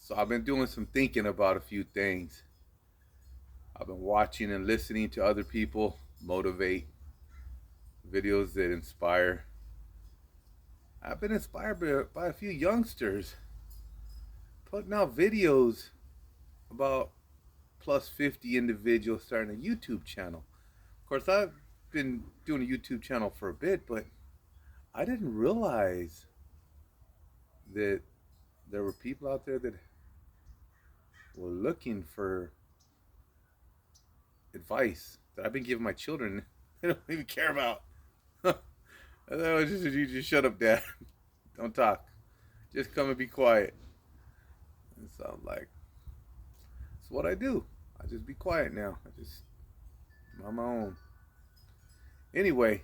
So I've been doing some thinking about a few things. I've been watching and listening to other people motivate, videos that inspire. I've been inspired by a few youngsters putting out videos about plus 50 individuals starting a YouTube channel. Of course, I've been doing a YouTube channel for a bit, but I didn't realize that there were people out there that were looking for advice that I've been giving my children. They don't even care about. You just shut up, Dad. Don't talk. Just come and be quiet. And so I'm like, it's what I do. I just be quiet now. I'm on my own. Anyway,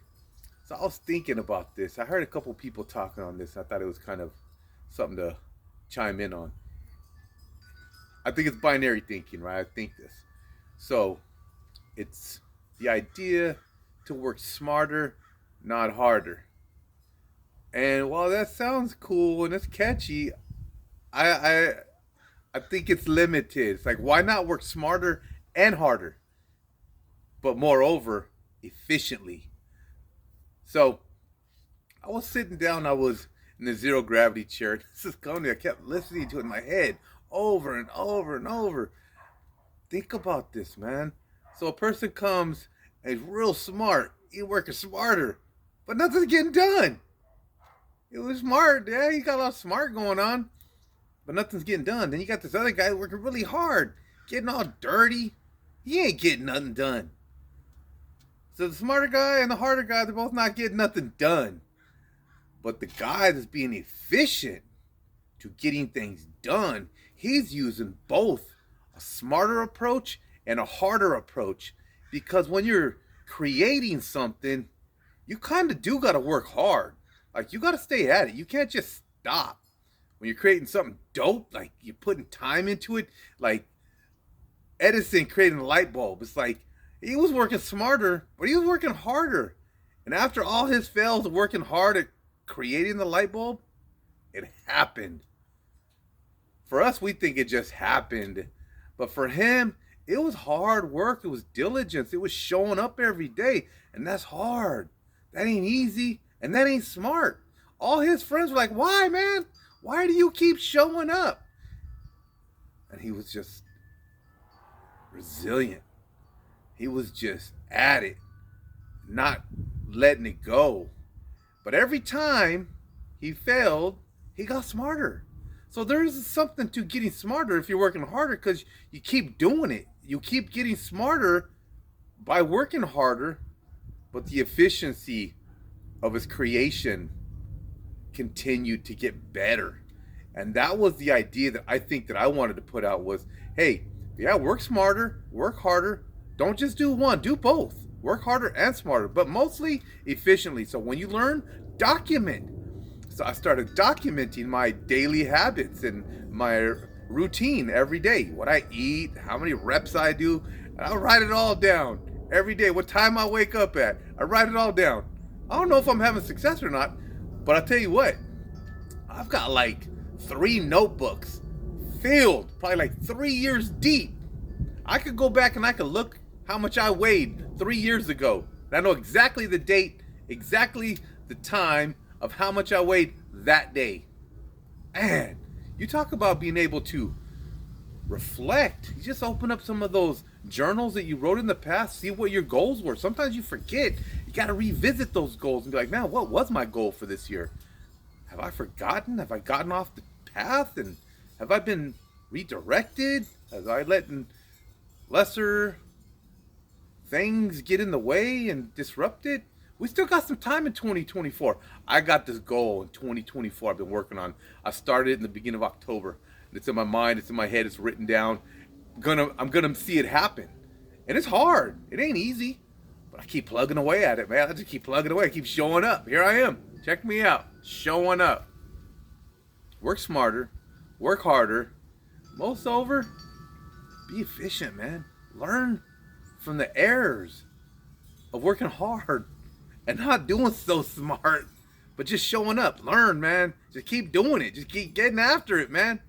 so I was thinking about this. I heard a couple people talking on this. I thought it was kind of something to chime in on. I think it's binary thinking, right? I think this. So it's the idea to work smarter, not harder. And while that sounds cool and it's catchy, I I I think it's limited. It's like why not work smarter and harder, but moreover efficiently. So I was sitting down. I was in the zero gravity chair. This is coming. I kept listening to it in my head over and over and over. Think about this, man. So a person comes and is real smart. You're working smarter, but nothing's getting done. It was smart. Yeah, you got a lot of smart going on, but nothing's getting done. Then you got this other guy working really hard, getting all dirty. He ain't getting nothing done. So the smarter guy and the harder guy, they're both not getting nothing done. But the guy that's being efficient to getting things done, he's using both a smarter approach and a harder approach. Because when you're creating something, you kind of do got to work hard. Like you got to stay at it. You can't just stop. When you're creating something dope, like you're putting time into it, like Edison creating a light bulb. It's like he was working smarter, but he was working harder. And after all his fails of working hard at creating the light bulb, it happened. For us, we think it just happened. But for him, it was hard work. It was diligence. It was showing up every day. And that's hard. That ain't easy. And that ain't smart. All his friends were like, why, man? Why do you keep showing up? And he was just resilient. He was just at it, not letting it go. But every time he failed, he got smarter. So there's something to getting smarter if you're working harder because you keep doing it. You keep getting smarter by working harder, but the efficiency of his creation continued to get better. And that was the idea that I think that I wanted to put out was, hey, yeah, work smarter, work harder. Don't just do one, do both. Work harder and smarter, but mostly efficiently. So when you learn, document. So I started documenting my daily habits and my routine every day. What I eat, how many reps I do. And I'll write it all down every day. What time I wake up at. I write it all down. I don't know if I'm having success or not, but I'll tell you what. I've got like 3 notebooks filled, probably like 3 years deep. I could go back and I could look how much I weighed 3 years ago. And I know exactly the date, exactly the time of how much I weighed that day. Man, you talk about being able to reflect. You just open up some of those journals that you wrote in the past, see what your goals were. Sometimes you forget. You got to revisit those goals and be like, man, what was my goal for this year? Have I forgotten? Have I gotten off the path? And have I been redirected? Have I let lesser things get in the way and disrupt it? We still got some time in 2024. I got this goal in 2024 I've been working on. I started in the beginning of October. It's in my mind, it's in my head, it's written down. I'm gonna see it happen. And it's hard. It ain't easy. But I keep plugging away at it, man. I just keep plugging away. I keep showing up. Here I am. Check me out. Showing up. Work smarter. Work harder. Most over, be efficient, man. Learn from the errors of working hard and not doing so smart, but just showing up. Learn, man. Just keep doing it. Just keep getting after it, man.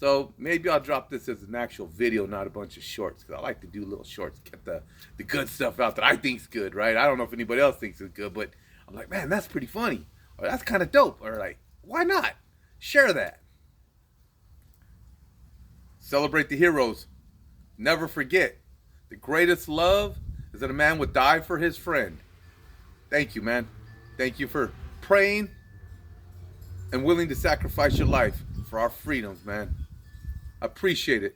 So maybe I'll drop this as an actual video, not a bunch of shorts, because I like to do little shorts, get the good stuff out that I think's good, right? I don't know if anybody else thinks it's good, but I'm like, man, that's pretty funny, or that's kind of dope, or like, why not? Share that. Celebrate the heroes. Never forget, the greatest love is that a man would die for his friend. Thank you, man. Thank you for praying and willing to sacrifice your life for our freedoms, man. I appreciate it.